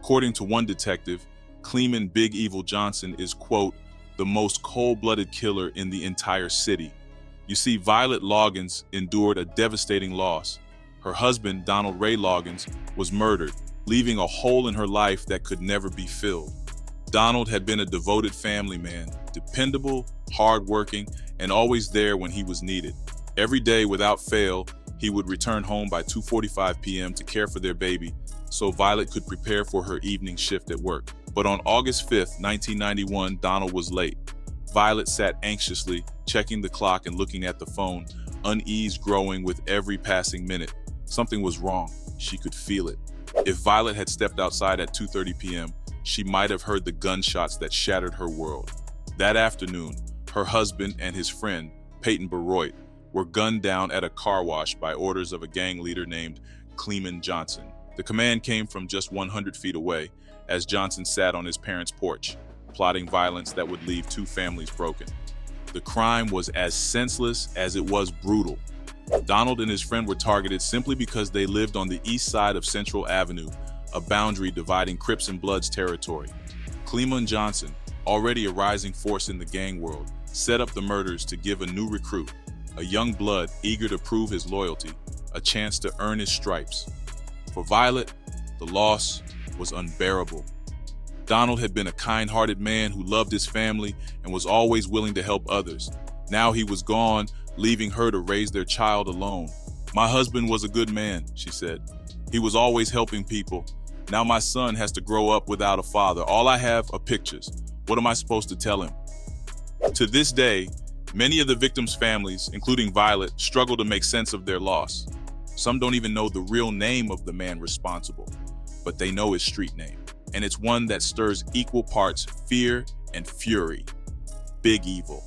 According to one detective, Cleamon Big Evil Johnson is, quote, the most cold-blooded killer in the entire city. You see, Violet Loggins endured a devastating loss. Her husband, Donald Ray Loggins, was murdered, leaving a hole in her life that could never be filled. Donald had been a devoted family man, dependable, hardworking, and always there when he was needed. Every day, without fail, he would return home by 2:45 p.m. to care for their baby, so Violet could prepare for her evening shift at work. But on August 5th, 1991, Donald was late. Violet sat anxiously, checking the clock and looking at the phone, unease growing with every passing minute. Something was wrong. She could feel it. If Violet had stepped outside at 2:30 p.m., she might have heard the gunshots that shattered her world. That afternoon, her husband and his friend, Peyton Baroit, were gunned down at a car wash by orders of a gang leader named Cleamon Johnson. The command came from just 100 feet away, as Johnson sat on his parents' porch, plotting violence that would leave two families broken. The crime was as senseless as it was brutal. Donald and his friend were targeted simply because they lived on the east side of Central Avenue, a boundary dividing Crips and Bloods territory. Cleamon Johnson, already a rising force in the gang world, set up the murders to give a new recruit, a young blood eager to prove his loyalty, a chance to earn his stripes. For Violet, the loss was unbearable. Donald had been a kind-hearted man who loved his family and was always willing to help others. Now he was gone, leaving her to raise their child alone. "My husband was a good man," she said. "He was always helping people. Now my son has to grow up without a father. All I have are pictures. What am I supposed to tell him?" To this day, many of the victims' families, including Violet, struggle to make sense of their loss. Some don't even know the real name of the man responsible, but they know his street name, and it's one that stirs equal parts fear and fury. Big Evil.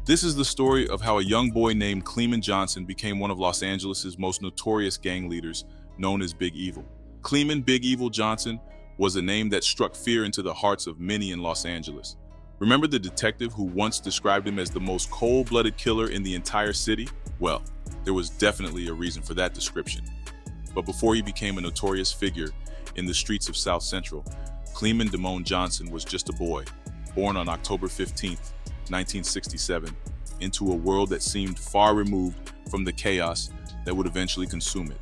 This is the story of how a young boy named Cleamon Johnson became one of Los Angeles' most notorious gang leaders, known as Big Evil. Cleamon Big Evil Johnson was a name that struck fear into the hearts of many in Los Angeles. Remember the detective who once described him as the most cold-blooded killer in the entire city? Well, there was definitely a reason for that description. But before he became a notorious figure in the streets of South Central, Cleamon Damone Johnson was just a boy, born on October 15th, 1967, into a world that seemed far removed from the chaos that would eventually consume it.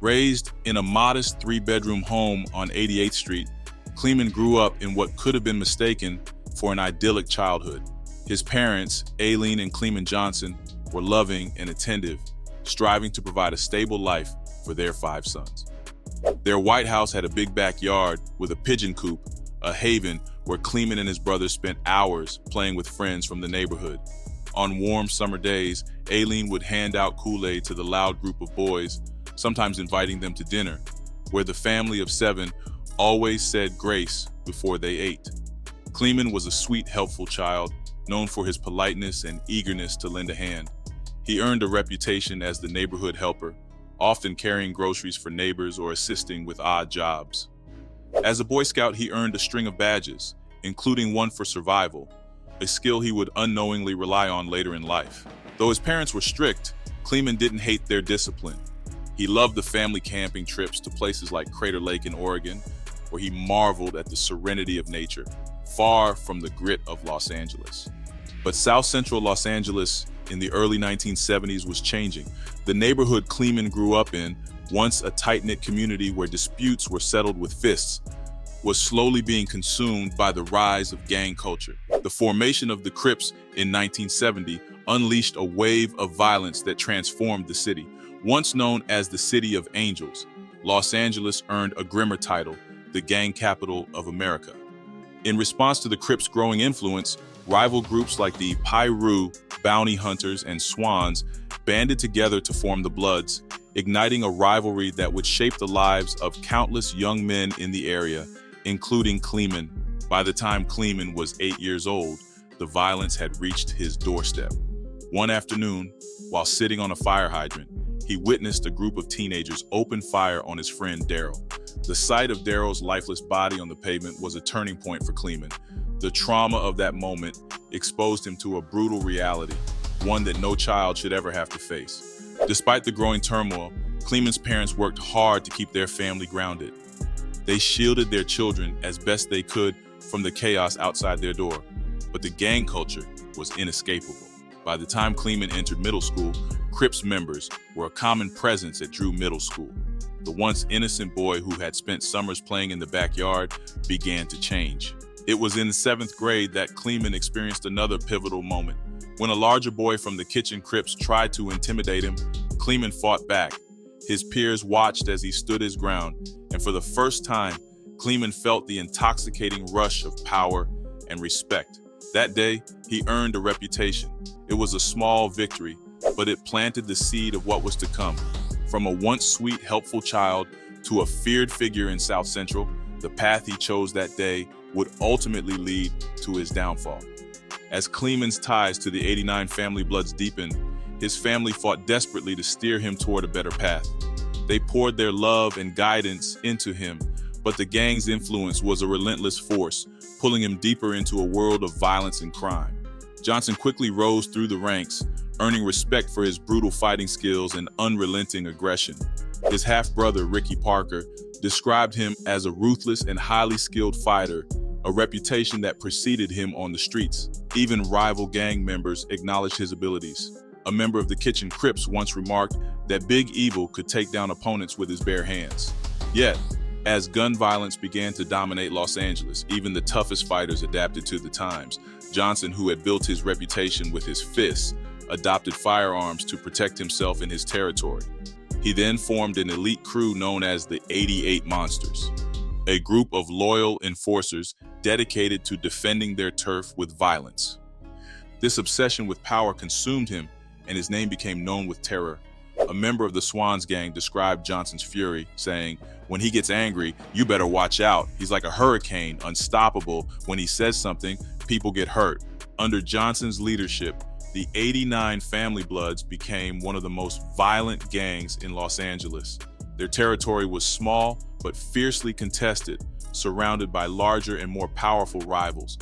Raised in a modest 3-bedroom home on 88th Street, Cleamon grew up in what could have been mistaken for an idyllic childhood. His parents, Aileen and Cleamon Johnson, were loving and attentive, striving to provide a stable life for their 5 sons. Their white house had a big backyard with a pigeon coop, a haven where Cleamon and his brothers spent hours playing with friends from the neighborhood. On warm summer days, Aileen would hand out Kool-Aid to the loud group of boys, sometimes inviting them to dinner, where the family of 7 always said grace before they ate. Cleamon was a sweet, helpful child, known for his politeness and eagerness to lend a hand. He earned a reputation as the neighborhood helper, often carrying groceries for neighbors or assisting with odd jobs. As a Boy Scout, he earned a string of badges, including one for survival, a skill he would unknowingly rely on later in life. Though his parents were strict, Cleamon didn't hate their discipline. He loved the family camping trips to places like Crater Lake in Oregon, where he marveled at the serenity of nature, far from the grit of Los Angeles. But South Central Los Angeles in the early 1970s was changing. The neighborhood Cleamon grew up in, once a tight-knit community where disputes were settled with fists, was slowly being consumed by the rise of gang culture. The formation of the Crips in 1970 unleashed a wave of violence that transformed the city. Once known as the City of Angels, Los Angeles earned a grimmer title, the gang capital of America. In response to the Crips' growing influence, rival groups like the Piru, Bounty Hunters, and Swans banded together to form the Bloods, igniting a rivalry that would shape the lives of countless young men in the area, including Cleamon. By the time Cleamon was 8 years old, the violence had reached his doorstep. One afternoon, while sitting on a fire hydrant, he witnessed a group of teenagers open fire on his friend Daryl. The sight of Daryl's lifeless body on the pavement was a turning point for Cleamon. The trauma of that moment exposed him to a brutal reality, one that no child should ever have to face. Despite the growing turmoil, Cleamon's parents worked hard to keep their family grounded. They shielded their children as best they could from the chaos outside their door, but the gang culture was inescapable. By the time Cleamon entered middle school, Crips members were a common presence at Drew Middle School. The once innocent boy who had spent summers playing in the backyard began to change. It was in the 7th grade that Cleamon experienced another pivotal moment. When a larger boy from the kitchen Crips tried to intimidate him, Cleamon fought back. His peers watched as he stood his ground, and for the first time, Cleamon felt the intoxicating rush of power and respect. That day, he earned a reputation. It was a small victory, but it planted the seed of what was to come. From a once sweet, helpful child to a feared figure in South Central, the path he chose that day would ultimately lead to his downfall. As Cleamon's ties to the 89 family bloods deepened, his family fought desperately to steer him toward a better path. They poured their love and guidance into him, but the gang's influence was a relentless force, pulling him deeper into a world of violence and crime. Johnson quickly rose through the ranks, earning respect for his brutal fighting skills and unrelenting aggression. His half-brother, Ricky Parker, described him as a ruthless and highly skilled fighter, a reputation that preceded him on the streets. Even rival gang members acknowledged his abilities. A member of the Kitchen Crips once remarked that Big Evil could take down opponents with his bare hands. Yet, as gun violence began to dominate Los Angeles, even the toughest fighters adapted to the times. Johnson, who had built his reputation with his fists, adopted firearms to protect himself and his territory. He then formed an elite crew known as the 88 Monsters, a group of loyal enforcers dedicated to defending their turf with violence. This obsession with power consumed him, and his name became known with terror. A member of the Swans gang described Johnson's fury, saying, "When he gets angry, you better watch out. He's like a hurricane, unstoppable. When he says something, people get hurt." Under Johnson's leadership, the 89 Family Bloods became one of the most violent gangs in Los Angeles. Their territory was small but fiercely contested, surrounded by larger and more powerful rivals.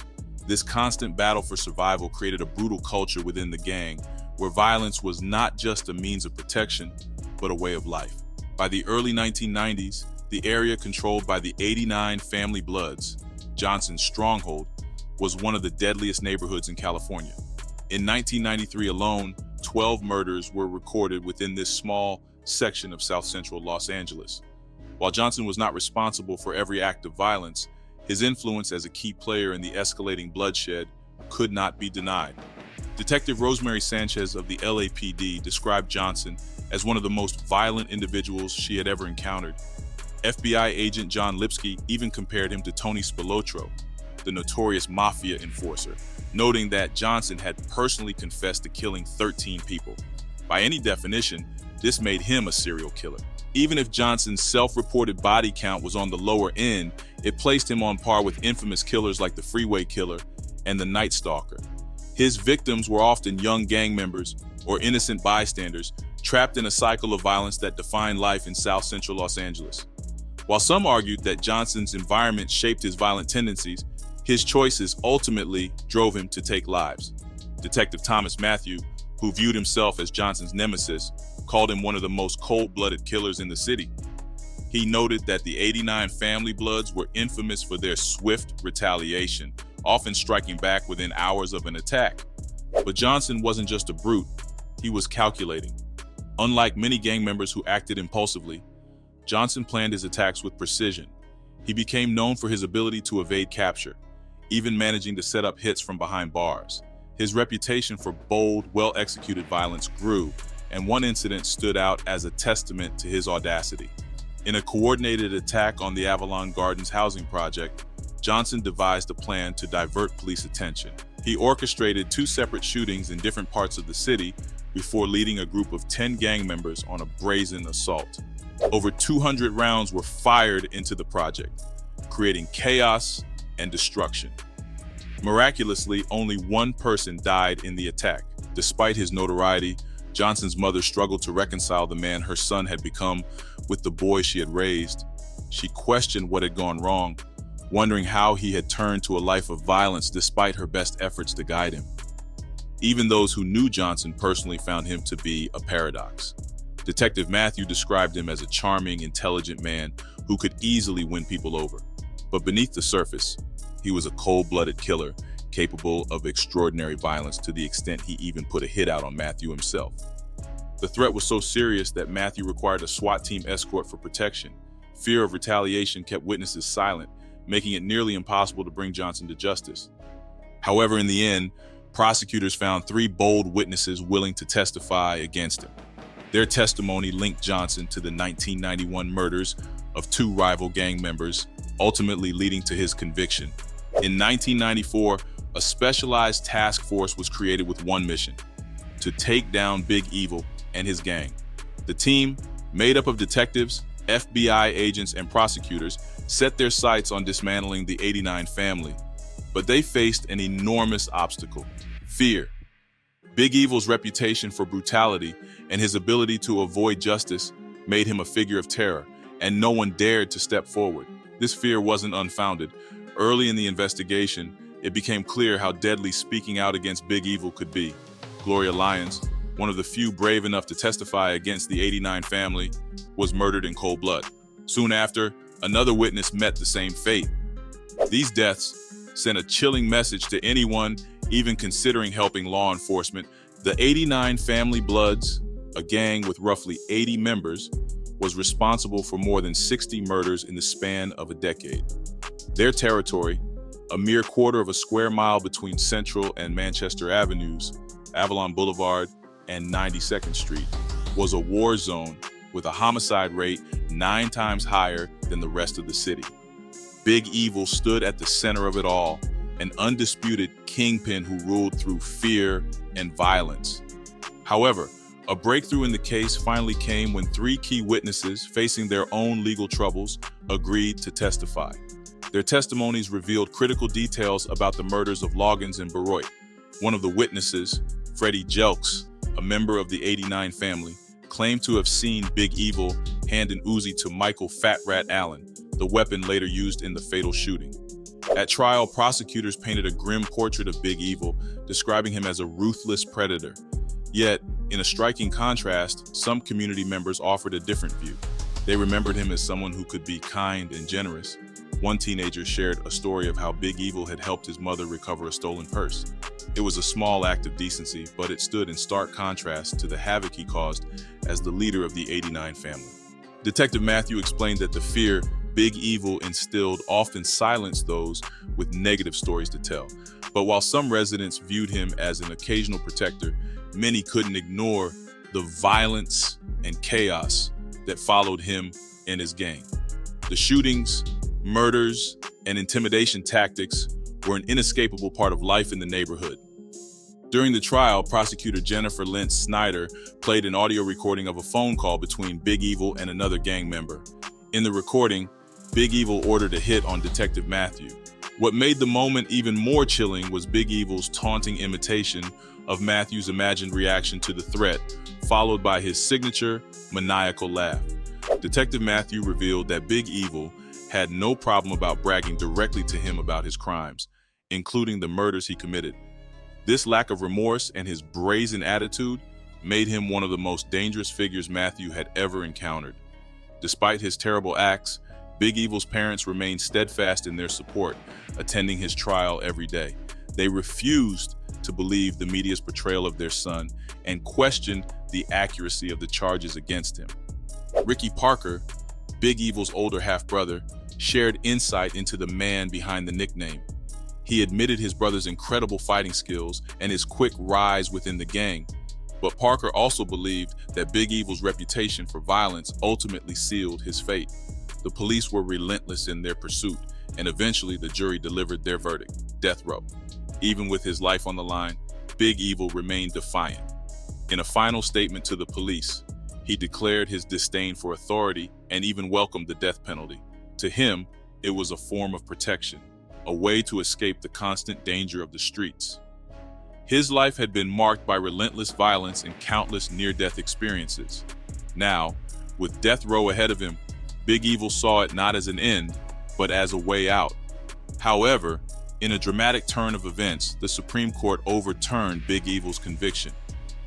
This constant battle for survival created a brutal culture within the gang, where violence was not just a means of protection, but a way of life. By the early 1990s, the area controlled by the 89 Family Bloods, Johnson's stronghold, was one of the deadliest neighborhoods in California. In 1993 alone, 12 murders were recorded within this small section of South Central Los Angeles. While Johnson was not responsible for every act of violence, his influence as a key player in the escalating bloodshed could not be denied. Detective Rosemary Sanchez of the LAPD described Johnson as one of the most violent individuals she had ever encountered. FBI agent John Lipsky even compared him to Tony Spilotro, the notorious mafia enforcer, noting that Johnson had personally confessed to killing 13 people. By any definition, this made him a serial killer. Even if Johnson's self-reported body count was on the lower end, it placed him on par with infamous killers like the Freeway Killer and the Night Stalker. His victims were often young gang members or innocent bystanders trapped in a cycle of violence that defined life in South Central Los Angeles. While some argued that Johnson's environment shaped his violent tendencies, his choices ultimately drove him to take lives. Detective Thomas Matthew, who viewed himself as Johnson's nemesis, called him one of the most cold-blooded killers in the city. He noted that the 89 Family Bloods were infamous for their swift retaliation, often striking back within hours of an attack. But Johnson wasn't just a brute, he was calculating. Unlike many gang members who acted impulsively, Johnson planned his attacks with precision. He became known for his ability to evade capture, even managing to set up hits from behind bars. His reputation for bold, well-executed violence grew, and one incident stood out as a testament to his audacity. In a coordinated attack on the Avalon Gardens housing project, Johnson devised a plan to divert police attention. He orchestrated 2 separate shootings in different parts of the city before leading a group of 10 gang members on a brazen assault. Over 200 rounds were fired into the project, creating chaos and destruction. Miraculously, only one person died in the attack. Despite his notoriety, Johnson's mother struggled to reconcile the man her son had become with the boy she had raised. She questioned what had gone wrong, wondering how he had turned to a life of violence despite her best efforts to guide him. Even those who knew Johnson personally found him to be a paradox. Detective Matthew described him as a charming, intelligent man who could easily win people over. But beneath the surface, he was a cold-blooded killer capable of extraordinary violence to the extent he even put a hit out on Matthew himself. The threat was so serious that Matthew required a SWAT team escort for protection. Fear of retaliation kept witnesses silent, making it nearly impossible to bring Johnson to justice. However, in the end, prosecutors found 3 bold witnesses willing to testify against him. Their testimony linked Johnson to the 1991 murders of 2 rival gang members, ultimately leading to his conviction. In 1994, a specialized task force was created with one mission: to take down Big Evil and his gang. The team, made up of detectives, FBI agents, and prosecutors, set their sights on dismantling the 89 family. But they faced an enormous obstacle: fear. Big Evil's reputation for brutality and his ability to avoid justice made him a figure of terror, and no one dared to step forward. This fear wasn't unfounded. Early in the investigation, it became clear how deadly speaking out against Big Evil could be. Gloria Lyons, one of the few brave enough to testify against the 89 family, was murdered in cold blood. Soon after, another witness met the same fate. These deaths sent a chilling message to anyone even considering helping law enforcement. The 89 Family Bloods, a gang with roughly 80 members, was responsible for more than 60 murders in the span of a decade. Their territory, a mere quarter of a square mile between Central and Manchester Avenues, Avalon Boulevard, and 92nd Street, was a war zone with a homicide rate 9 times higher than the rest of the city. Big Evil stood at the center of it all, an undisputed kingpin who ruled through fear and violence. However, a breakthrough in the case finally came when 3 key witnesses, facing their own legal troubles, agreed to testify. Their testimonies revealed critical details about the murders of Loggins and Beroit. One of the witnesses, Freddie Jelks, a member of the 89 family, claimed to have seen Big Evil hand an Uzi to Michael Fat Rat Allen, the weapon later used in the fatal shooting. At trial, prosecutors painted a grim portrait of Big Evil, describing him as a ruthless predator. Yet, in a striking contrast, some community members offered a different view. They remembered him as someone who could be kind and generous. One teenager shared a story of how Big Evil had helped his mother recover a stolen purse. It was a small act of decency, but it stood in stark contrast to the havoc he caused as the leader of the 89 family. Detective Matthew explained that the fear Big Evil instilled often silenced those with negative stories to tell. But while some residents viewed him as an occasional protector, many couldn't ignore the violence and chaos that followed him and his gang. The shootings, murders, and intimidation tactics were an inescapable part of life in the neighborhood. During the trial, prosecutor Jennifer Lentz Snyder played an audio recording of a phone call between Big Evil and another gang member. In the recording, Big Evil ordered a hit on Detective Matthew. What made the moment even more chilling was Big Evil's taunting imitation of Matthew's imagined reaction to the threat, followed by his signature maniacal laugh. Detective Matthew revealed that Big Evil had no problem about bragging directly to him about his crimes, including the murders he committed. This lack of remorse and his brazen attitude made him one of the most dangerous figures Matthew had ever encountered. Despite his terrible acts, Big Evil's parents remained steadfast in their support, attending his trial every day. They refused to believe the media's portrayal of their son and questioned the accuracy of the charges against him. Ricky Parker, Big Evil's older half-brother, shared insight into the man behind the nickname. He admitted his brother's incredible fighting skills and his quick rise within the gang. But Parker also believed that Big Evil's reputation for violence ultimately sealed his fate. The police were relentless in their pursuit, and eventually the jury delivered their verdict: death row. Even with his life on the line, Big Evil remained defiant. In a final statement to the police, he declared his disdain for authority and even welcomed the death penalty. To him, it was a form of protection, a way to escape the constant danger of the streets. His life had been marked by relentless violence and countless near-death experiences. Now, with death row ahead of him, Big Evil saw it not as an end, but as a way out. However, in a dramatic turn of events, the Supreme Court overturned Big Evil's conviction.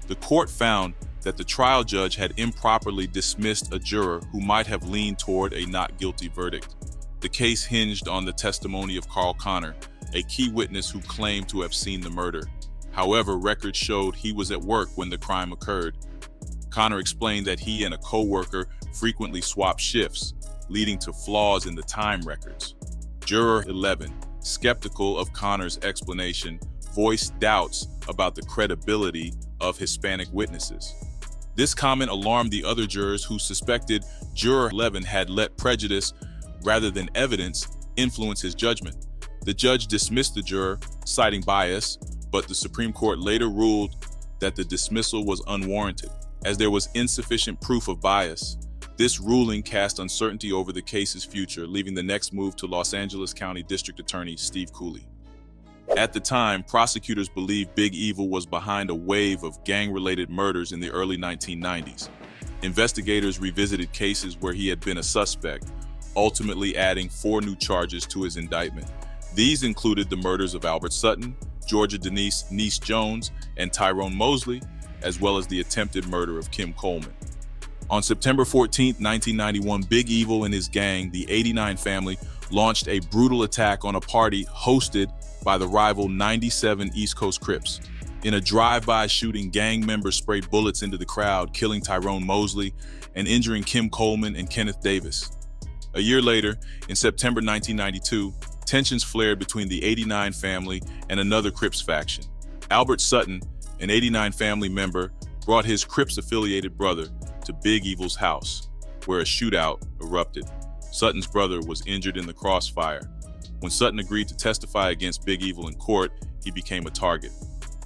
The court found that the trial judge had improperly dismissed a juror who might have leaned toward a not guilty verdict. The case hinged on the testimony of Carl Connor, a key witness who claimed to have seen the murder. However, records showed he was at work when the crime occurred. Connor explained that he and a co-worker frequently swapped shifts, leading to flaws in the time records. Juror 11, skeptical of Connor's explanation, voiced doubts about the credibility of Hispanic witnesses. This comment alarmed the other jurors who suspected Juror 11 had let prejudice rather than evidence influence his judgment. The judge dismissed the juror, citing bias, but the Supreme Court later ruled that the dismissal was unwarranted, as there was insufficient proof of bias. This ruling cast uncertainty over the case's future, leaving the next move to Los Angeles County District Attorney Steve Cooley. At the time, prosecutors believed Big Evil was behind a wave of gang-related murders in the early 1990s. Investigators revisited cases where he had been a suspect, ultimately adding 4 new charges to his indictment. These included the murders of Albert Sutton, Georgia Denise "Niece" Jones, and Tyrone Mosley, as well as the attempted murder of Kim Coleman. On September 14, 1991, Big Evil and his gang, the 89 family, launched a brutal attack on a party hosted by the rival 97 East Coast Crips. In a drive-by shooting, gang members sprayed bullets into the crowd, killing Tyrone Mosley and injuring Kim Coleman and Kenneth Davis. A year later, in September 1992, tensions flared between the 89 family and another Crips faction. Albert Sutton, an 89 family member, brought his Crips-affiliated brother to Big Evil's house, where a shootout erupted. Sutton's brother was injured in the crossfire. When Sutton agreed to testify against Big Evil in court, he became a target.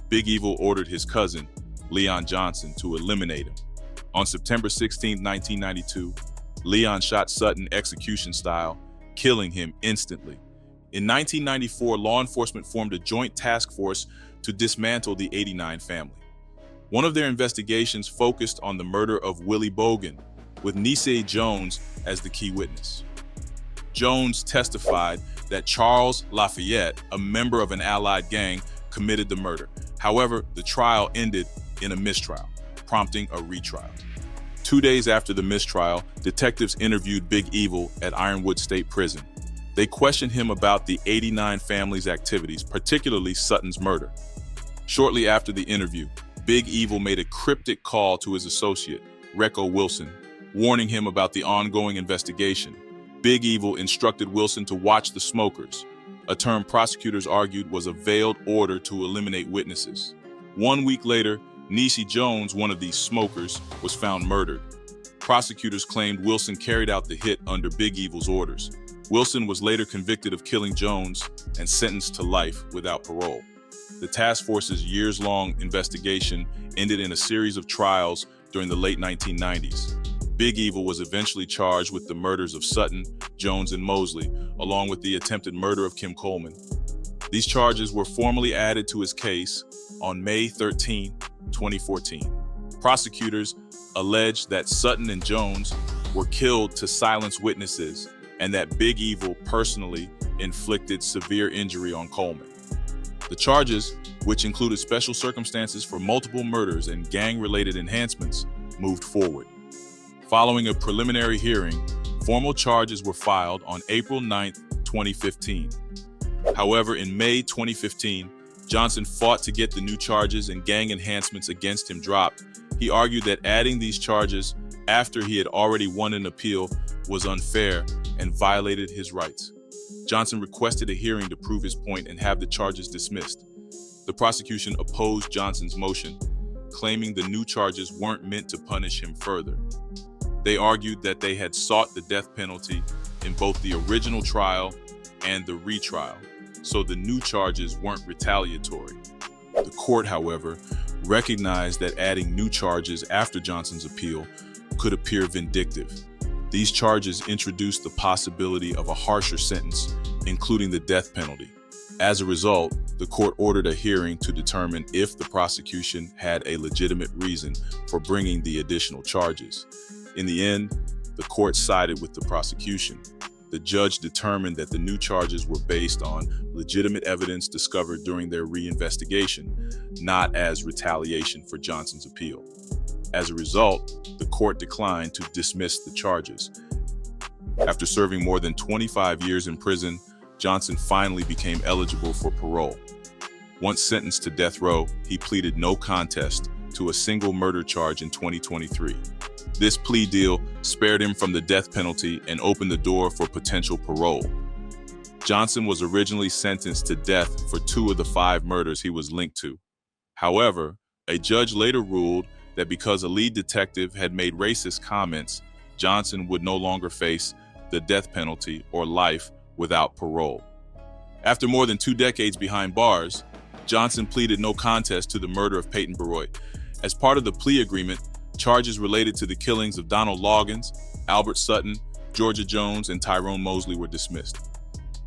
Big Evil ordered his cousin, Leon Johnson, to eliminate him. On September 16, 1992, Leon shot Sutton execution style, killing him instantly. In 1994, law enforcement formed a joint task force to dismantle the 89 family. One of their investigations focused on the murder of Willie Bogan, with Niece Jones as the key witness. Jones testified that Charles Lafayette, a member of an allied gang, committed the murder. However, the trial ended in a mistrial, prompting a retrial. 2 days after the mistrial, detectives interviewed Big Evil at Ironwood State Prison. They questioned him about the 89 family's activities, particularly Sutton's murder. Shortly after the interview, Big Evil made a cryptic call to his associate, Recco Wilson, warning him about the ongoing investigation. Big Evil instructed Wilson to watch the smokers, a term prosecutors argued was a veiled order to eliminate witnesses. 1 week later, Niece Jones, one of these smokers, was found murdered. Prosecutors claimed Wilson carried out the hit under Big Evil's orders. Wilson was later convicted of killing Jones and sentenced to life without parole. The task force's years-long investigation ended in a series of trials during the late 1990s. Big Evil was eventually charged with the murders of Sutton, Jones, and Mosley, along with the attempted murder of Kim Coleman. These charges were formally added to his case on May 13, 2014. Prosecutors alleged that Sutton and Jones were killed to silence witnesses and that Big Evil personally inflicted severe injury on Coleman. The charges, which included special circumstances for multiple murders and gang-related enhancements, moved forward. Following a preliminary hearing, formal charges were filed on April 9, 2015. However, in May 2015, Johnson fought to get the new charges and gang enhancements against him dropped. He argued that adding these charges after he had already won an appeal was unfair and violated his rights. Johnson requested a hearing to prove his point and have the charges dismissed. The prosecution opposed Johnson's motion, claiming the new charges weren't meant to punish him further. They argued that they had sought the death penalty in both the original trial and the retrial, so the new charges weren't retaliatory. The court, however, recognized that adding new charges after Johnson's appeal could appear vindictive. These charges introduced the possibility of a harsher sentence, including the death penalty. As a result, the court ordered a hearing to determine if the prosecution had a legitimate reason for bringing the additional charges. In the end, the court sided with the prosecution. The judge determined that the new charges were based on legitimate evidence discovered during their reinvestigation, not as retaliation for Johnson's appeal. As a result, the court declined to dismiss the charges. After serving more than 25 years in prison, Johnson finally became eligible for parole. Once sentenced to death row, he pleaded no contest to a single murder charge in 2023. This plea deal spared him from the death penalty and opened the door for potential parole. Johnson was originally sentenced to death for 2 of the 5 murders he was linked to. However, a judge later ruled that because a lead detective had made racist comments, Johnson would no longer face the death penalty or life without parole. After more than 2 decades behind bars, Johnson pleaded no contest to the murder of Peyton Baroy. As part of the plea agreement, charges related to the killings of Donald Loggins, Albert Sutton, Georgia Jones, and Tyrone Mosley were dismissed.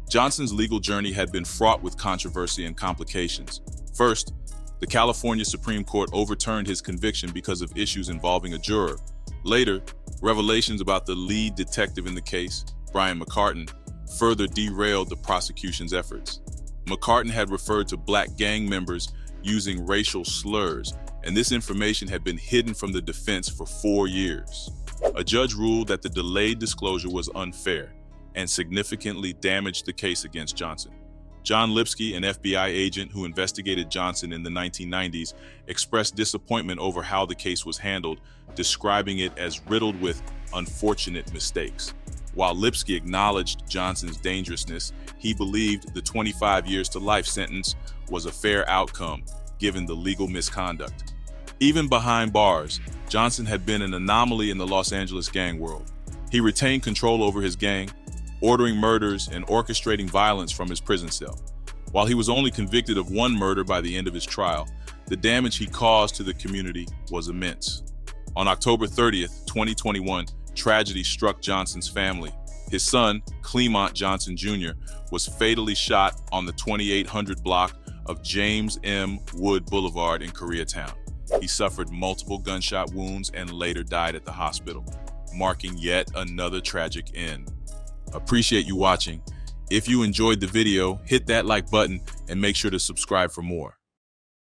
Johnson's legal journey had been fraught with controversy and complications. First, the California Supreme Court overturned his conviction because of issues involving a juror. Later, revelations about the lead detective in the case, Brian McCartan, further derailed the prosecution's efforts. McCartan had referred to black gang members using racial slurs, and this information had been hidden from the defense for 4 years. A judge ruled that the delayed disclosure was unfair and significantly damaged the case against Johnson. John Lipsky, an FBI agent who investigated Johnson in the 1990s, expressed disappointment over how the case was handled, describing it as riddled with unfortunate mistakes. While Lipsky acknowledged Johnson's dangerousness, he believed the 25 years to life sentence was a fair outcome given the legal misconduct. Even behind bars, Johnson had been an anomaly in the Los Angeles gang world. He retained control over his gang, ordering murders and orchestrating violence from his prison cell. While he was only convicted of 1 murder by the end of his trial, the damage he caused to the community was immense. On October 30th, 2021, tragedy struck Johnson's family. His son, Cleamon Johnson Jr., was fatally shot on the 2800 block of James M. Wood Boulevard in Koreatown. He suffered multiple gunshot wounds and later died at the hospital, marking yet another tragic end. Appreciate you watching. If you enjoyed the video, hit that like button and make sure to subscribe for more.